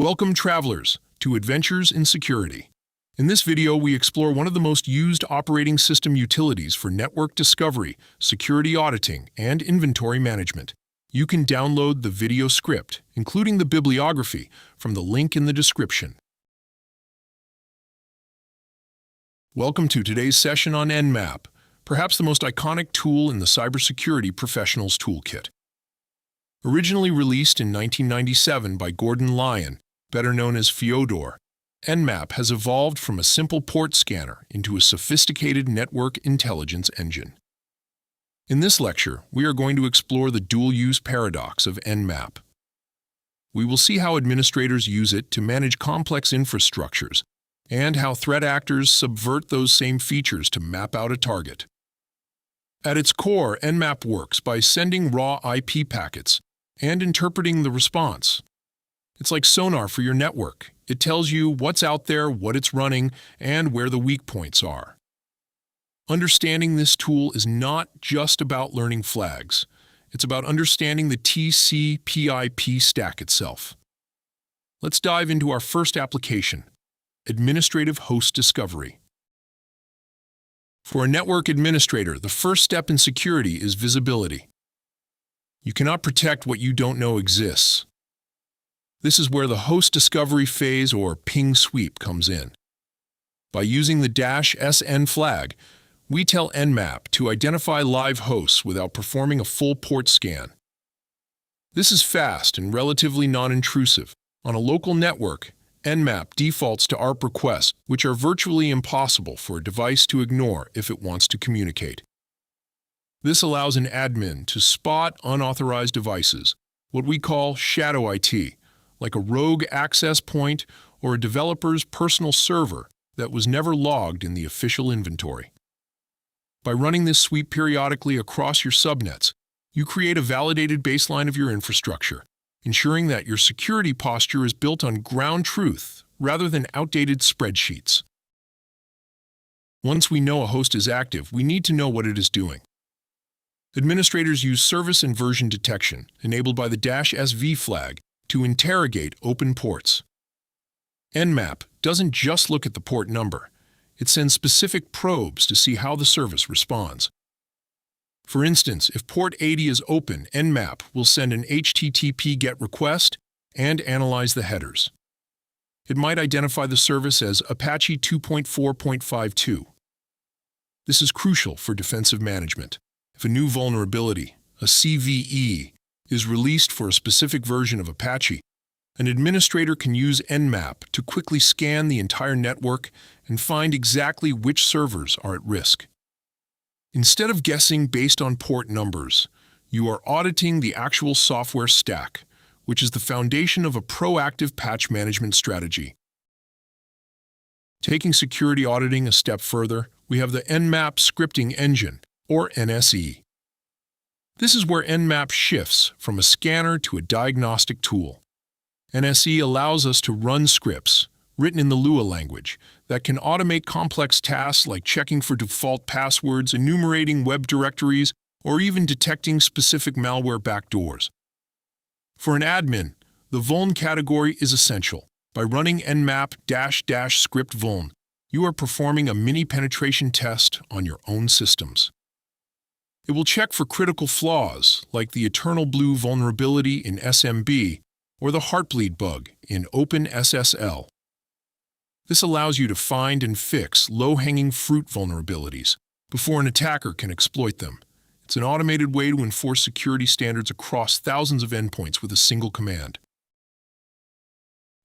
Welcome, travelers, to Adventures in Security. In this video, we explore one of the most used operating system utilities for network discovery, security auditing, and inventory management. You can download the video script, including the bibliography, from the link in the description. Welcome to today's session on Nmap, perhaps the most iconic tool in the cybersecurity professional's toolkit. Originally released in 1997 by Gordon Lyon, better known as Fyodor, Nmap has evolved from a simple port scanner into a sophisticated network intelligence engine. In this lecture, we are going to explore the dual-use paradox of Nmap. We will see how administrators use it to manage complex infrastructures and how threat actors subvert those same features to map out a target. At its core, Nmap works by sending raw IP packets and interpreting the response. It's like sonar for your network. It tells you what's out there, what it's running, and where the weak points are. Understanding this tool is not just about learning flags. It's about understanding the TCP/IP stack itself. Let's dive into our first application, Administrative Host Discovery. For a network administrator, the first step in security is visibility. You cannot protect what you don't know exists. This is where the host discovery phase, or ping sweep, comes in. By using the -SN flag, we tell Nmap to identify live hosts without performing a full port scan. This is fast and relatively non-intrusive. On a local network, Nmap defaults to ARP requests, which are virtually impossible for a device to ignore if it wants to communicate. This allows an admin to spot unauthorized devices, what we call shadow IT, like a rogue access point or a developer's personal server that was never logged in the official inventory. By running this sweep periodically across your subnets, you create a validated baseline of your infrastructure, ensuring that your security posture is built on ground truth rather than outdated spreadsheets. Once we know a host is active, we need to know what it is doing. Administrators use service and version detection, enabled by the -SV flag, to interrogate open ports. Nmap doesn't just look at the port number. It sends specific probes to see how the service responds. For instance, if port 80 is open, Nmap will send an HTTP GET request and analyze the headers. It might identify the service as Apache 2.4.52. This is crucial for defensive management. If a new vulnerability, a CVE, is released for a specific version of Apache, an administrator can use Nmap to quickly scan the entire network and find exactly which servers are at risk. Instead of guessing based on port numbers, you are auditing the actual software stack, which is the foundation of a proactive patch management strategy. Taking security auditing a step further, we have the Nmap scripting engine, or NSE. This is where Nmap shifts from a scanner to a diagnostic tool. NSE allows us to run scripts, written in the Lua language, that can automate complex tasks like checking for default passwords, enumerating web directories, or even detecting specific malware backdoors. For an admin, the vuln category is essential. By running Nmap --script vuln, you are performing a mini penetration test on your own systems. It will check for critical flaws like the eternal blue vulnerability in SMB or the heartbleed bug in OpenSSL. This allows you to find and fix low-hanging fruit vulnerabilities before an attacker can exploit them. It's an automated way to enforce security standards across thousands of endpoints with a single command.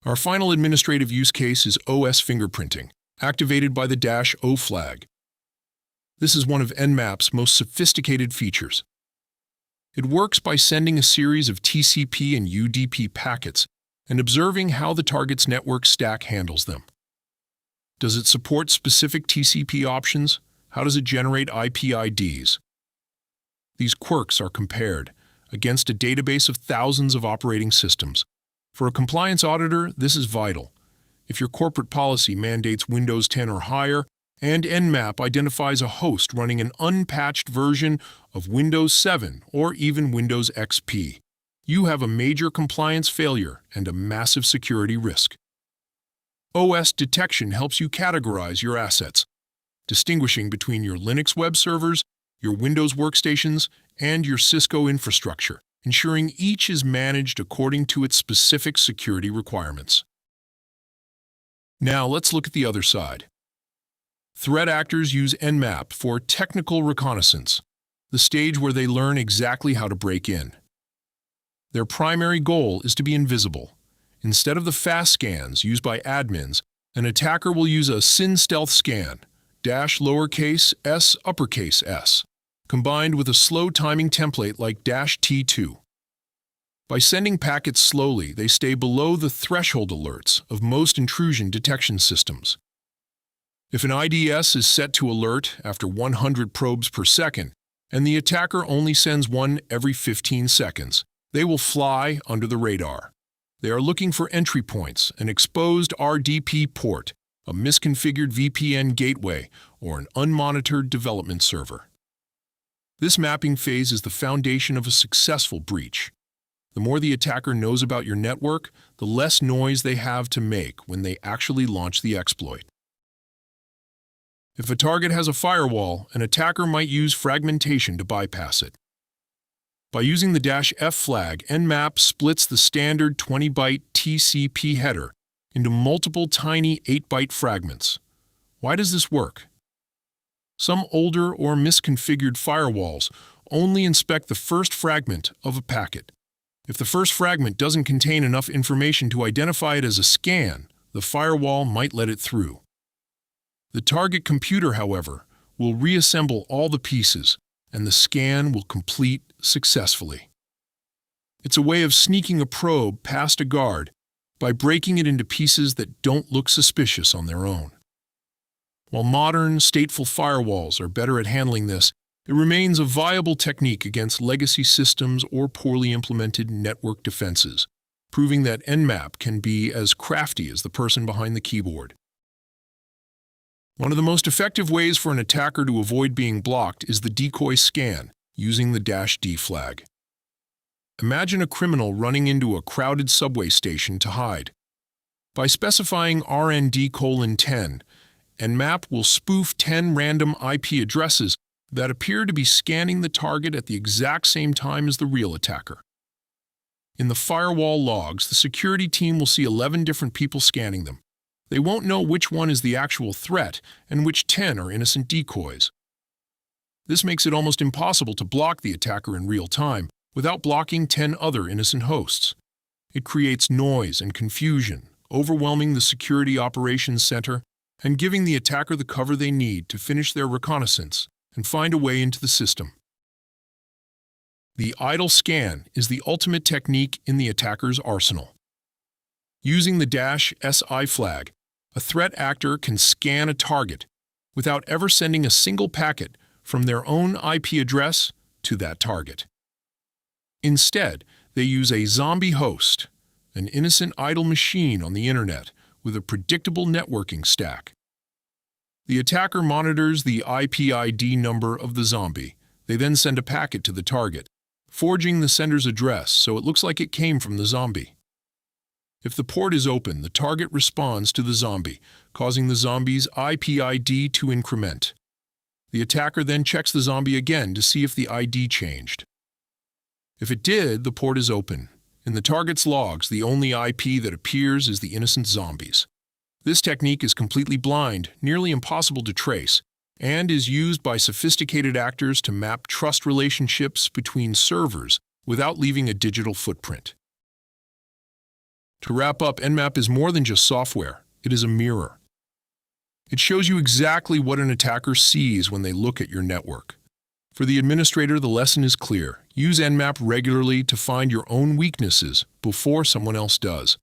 Our final administrative use case is OS fingerprinting, activated by the -O flag. This is one of Nmap's most sophisticated features. It works by sending a series of TCP and UDP packets and observing how the target's network stack handles them. Does it support specific TCP options? How does it generate IP IDs? These quirks are compared against a database of thousands of operating systems. For a compliance auditor, this is vital. If your corporate policy mandates Windows 10 or higher, and Nmap identifies a host running an unpatched version of Windows 7 or even Windows XP, you have a major compliance failure and a massive security risk. OS detection helps you categorize your assets, distinguishing between your Linux web servers, your Windows workstations, and your Cisco infrastructure, ensuring each is managed according to its specific security requirements. Now let's look at the other side. Threat actors use Nmap for technical reconnaissance, the stage where they learn exactly how to break in. Their primary goal is to be invisible. Instead of the fast scans used by admins, an attacker will use a SYN stealth scan, -lowercase s uppercase s, combined with a slow timing template like -T2. By sending packets slowly, they stay below the threshold alerts of most intrusion detection systems. If an IDS is set to alert after 100 probes per second, and the attacker only sends one every 15 seconds, they will fly under the radar. They are looking for entry points, an exposed RDP port, a misconfigured VPN gateway, or an unmonitored development server. This mapping phase is the foundation of a successful breach. The more the attacker knows about your network, the less noise they have to make when they actually launch the exploit. If a target has a firewall, an attacker might use fragmentation to bypass it. By using the -F flag, Nmap splits the standard 20-byte TCP header into multiple tiny 8-byte fragments. Why does this work? Some older or misconfigured firewalls only inspect the first fragment of a packet. If the first fragment doesn't contain enough information to identify it as a scan, the firewall might let it through. The target computer, however, will reassemble all the pieces, and the scan will complete successfully. It's a way of sneaking a probe past a guard by breaking it into pieces that don't look suspicious on their own. While modern, stateful firewalls are better at handling this, it remains a viable technique against legacy systems or poorly implemented network defenses, proving that Nmap can be as crafty as the person behind the keyboard. One of the most effective ways for an attacker to avoid being blocked is the decoy scan, using the -D flag. Imagine a criminal running into a crowded subway station to hide. By specifying RND:10, Nmap will spoof 10 random IP addresses that appear to be scanning the target at the exact same time as the real attacker. In the firewall logs, the security team will see 11 different people scanning them. They won't know which one is the actual threat and which 10 are innocent decoys. This makes it almost impossible to block the attacker in real time without blocking 10 other innocent hosts. It creates noise and confusion, overwhelming the security operations center and giving the attacker the cover they need to finish their reconnaissance and find a way into the system. The idle scan is the ultimate technique in the attacker's arsenal. Using the -SI flag, a threat actor can scan a target without ever sending a single packet from their own IP address to that target. Instead, they use a zombie host, an innocent idle machine on the internet with a predictable networking stack. The attacker monitors the IP ID number of the zombie. They then send a packet to the target, forging the sender's address so it looks like it came from the zombie. If the port is open, the target responds to the zombie, causing the zombie's IP ID to increment. The attacker then checks the zombie again to see if the ID changed. If it did, the port is open. In the target's logs, the only IP that appears is the innocent zombies. This technique is completely blind, nearly impossible to trace, and is used by sophisticated actors to map trust relationships between servers without leaving a digital footprint. To wrap up, Nmap is more than just software. It is a mirror. It shows you exactly what an attacker sees when they look at your network. For the administrator, the lesson is clear. Use Nmap regularly to find your own weaknesses before someone else does.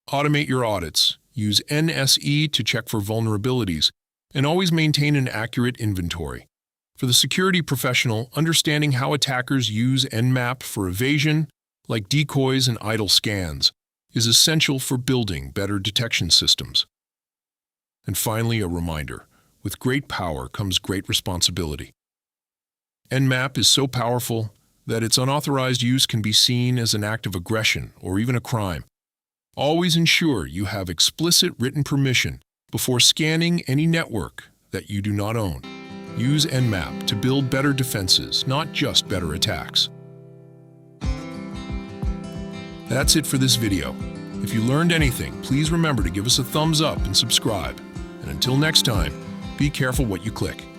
Automate your audits. Use NSE to check for vulnerabilities, and always maintain an accurate inventory. For the security professional, understanding how attackers use Nmap for evasion, like decoys and idle scans, is essential for building better detection systems. And finally, a reminder, with great power comes great responsibility. Nmap is so powerful, that its unauthorized use can be seen as an act of aggression or even a crime. Always ensure you have explicit written permission before scanning any network that you do not own. Use Nmap to build better defenses, not just better attacks. That's it for this video. If you learned anything, please remember to give us a thumbs up and subscribe. And until next time, be careful what you click.